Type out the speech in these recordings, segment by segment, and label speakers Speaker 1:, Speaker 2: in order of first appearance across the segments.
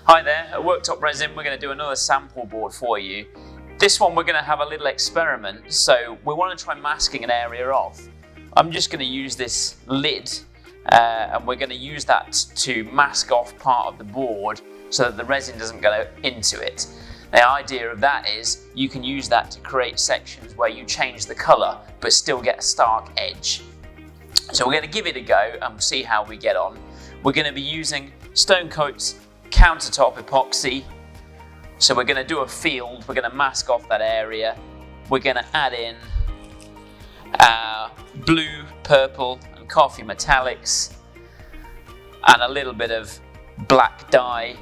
Speaker 1: Hi there, at Worktop Resin we're going to do another sample board for you. This one we're going to have a little experiment, so we want to try masking an area off. I'm just going to use this lid and we're going to use that to mask off part of the board so that the resin doesn't go into it. The idea of that is you can use that to create sections where you change the colour but still get a stark edge. So we're going to give it a go and see how we get on. We're going to be using Stonecoat's countertop epoxy. So we're going to do a field, we're going to mask off that area. We're going to add in blue, purple and coffee metallics and a little bit of black dye.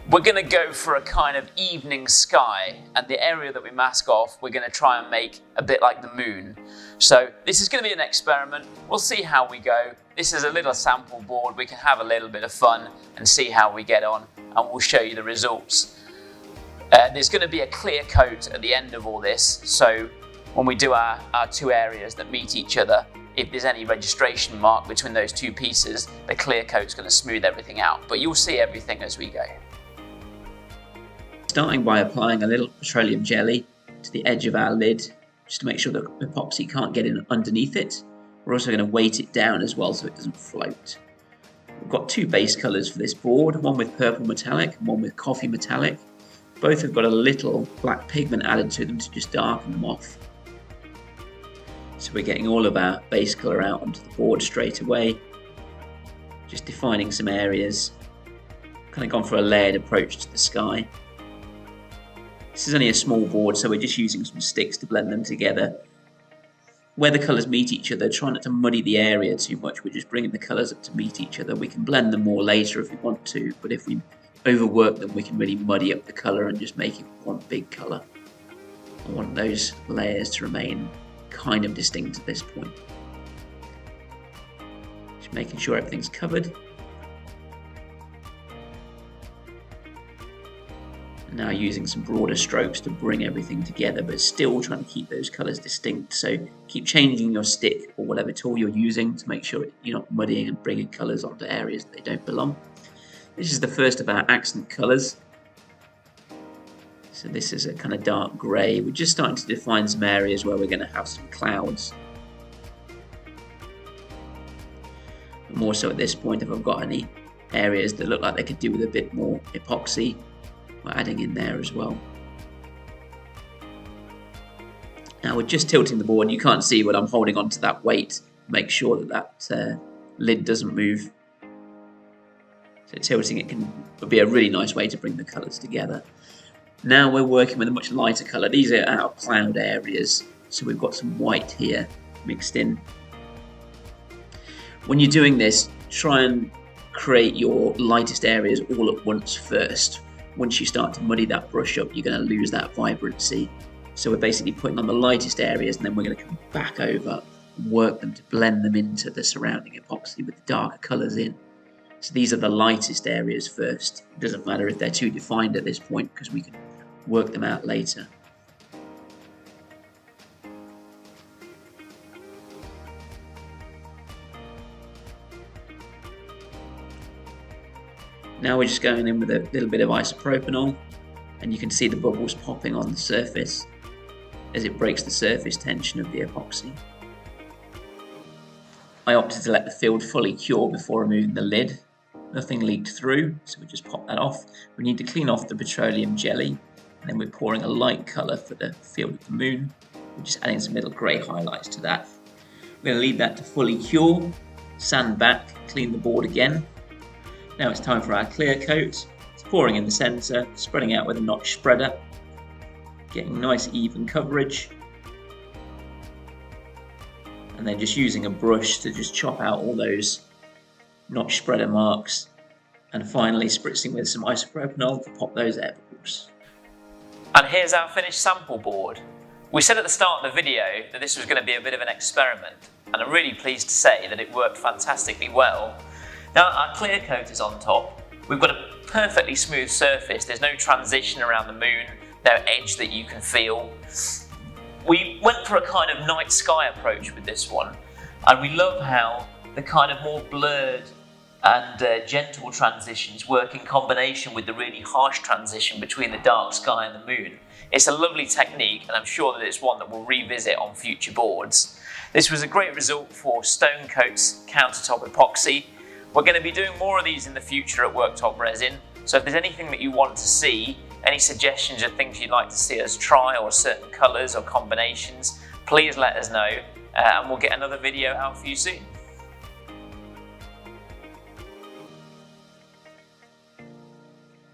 Speaker 1: We're going to go for a kind of evening sky, and the area that we mask off we're going to try and make a bit like the moon. So this is going to be an experiment, we'll see how we go. This is a little sample board, we can have a little bit of fun and see how we get on, and we'll show you the results. There's going to be a clear coat at the end of all this, so when we do our two areas that meet each other, if there's any registration mark between those two pieces, the clear coat's going to smooth everything out, but you'll see everything as we go.
Speaker 2: Starting by applying a little petroleum jelly to the edge of our lid, just to make sure the epoxy can't get in underneath it. We're also going to weight it down as well so it doesn't float. We've got two base colours for this board, one with purple metallic and one with coffee metallic. Both have got a little black pigment added to them to just darken them off. So we're getting all of our base colour out onto the board straight away, just defining some areas. Kind of gone for a layered approach to the sky. This is only a small board, so we're just using some sticks to blend them together. Where the colours meet each other, try not to muddy the area too much. We're just bringing the colours up to meet each other. We can blend them more later if we want to, but if we overwork them, we can really muddy up the colour and just make it one big colour. I want those layers to remain kind of distinct at this point. Just making sure everything's covered. Now using some broader strokes to bring everything together, but still trying to keep those colours distinct. So keep changing your stick or whatever tool you're using to make sure you're not muddying and bringing colours onto areas that they don't belong. This is the first of our accent colours. So this is a kind of dark grey. We're just starting to define some areas where we're going to have some clouds. And more so at this point, if I've got any areas that look like they could do with a bit more epoxy, we're adding in there as well. Now we're just tilting the board. You can't see, but I'm holding on to that weight. Make sure that lid doesn't move. So tilting it would be a really nice way to bring the colours together. Now we're working with a much lighter colour. These are our cloud areas. So we've got some white here mixed in. When you're doing this, try and create your lightest areas all at once first. Once you start to muddy that brush up, you're going to lose that vibrancy. So we're basically putting on the lightest areas and then we're going to come back over and work them to blend them into the surrounding epoxy with the darker colours in. So these are the lightest areas first. It doesn't matter if they're too defined at this point because we can work them out later. Now we're just going in with a little bit of isopropanol, and you can see the bubbles popping on the surface as it breaks the surface tension of the epoxy. I opted to let the field fully cure before removing the lid. Nothing leaked through, so we just pop that off. We need to clean off the petroleum jelly, and then we're pouring a light colour for the field of the moon. We're just adding some little grey highlights to that. We're going to leave that to fully cure, sand back, clean the board again. Now it's time for our clear coat. It's pouring in the centre, spreading out with a notch spreader, getting nice even coverage, and then just using a brush to just chop out all those notch spreader marks, and finally spritzing with some isopropanol to pop those air bubbles.
Speaker 1: And here's our finished sample board. We said at the start of the video that this was going to be a bit of an experiment, and I'm really pleased to say that it worked fantastically well. Now our clear coat is on top. We've got a perfectly smooth surface. There's no transition around the moon, no edge that you can feel. We went for a kind of night sky approach with this one, and we love how the kind of more blurred and gentle transitions work in combination with the really harsh transition between the dark sky and the moon. It's a lovely technique, and I'm sure that it's one that we'll revisit on future boards. This was a great result for Stonecoat's countertop epoxy. We're going to be doing more of these in the future at Worktop Resin, so if there's anything that you want to see, any suggestions of things you'd like to see us try, or certain colours or combinations, please let us know, and we'll get another video out for you soon.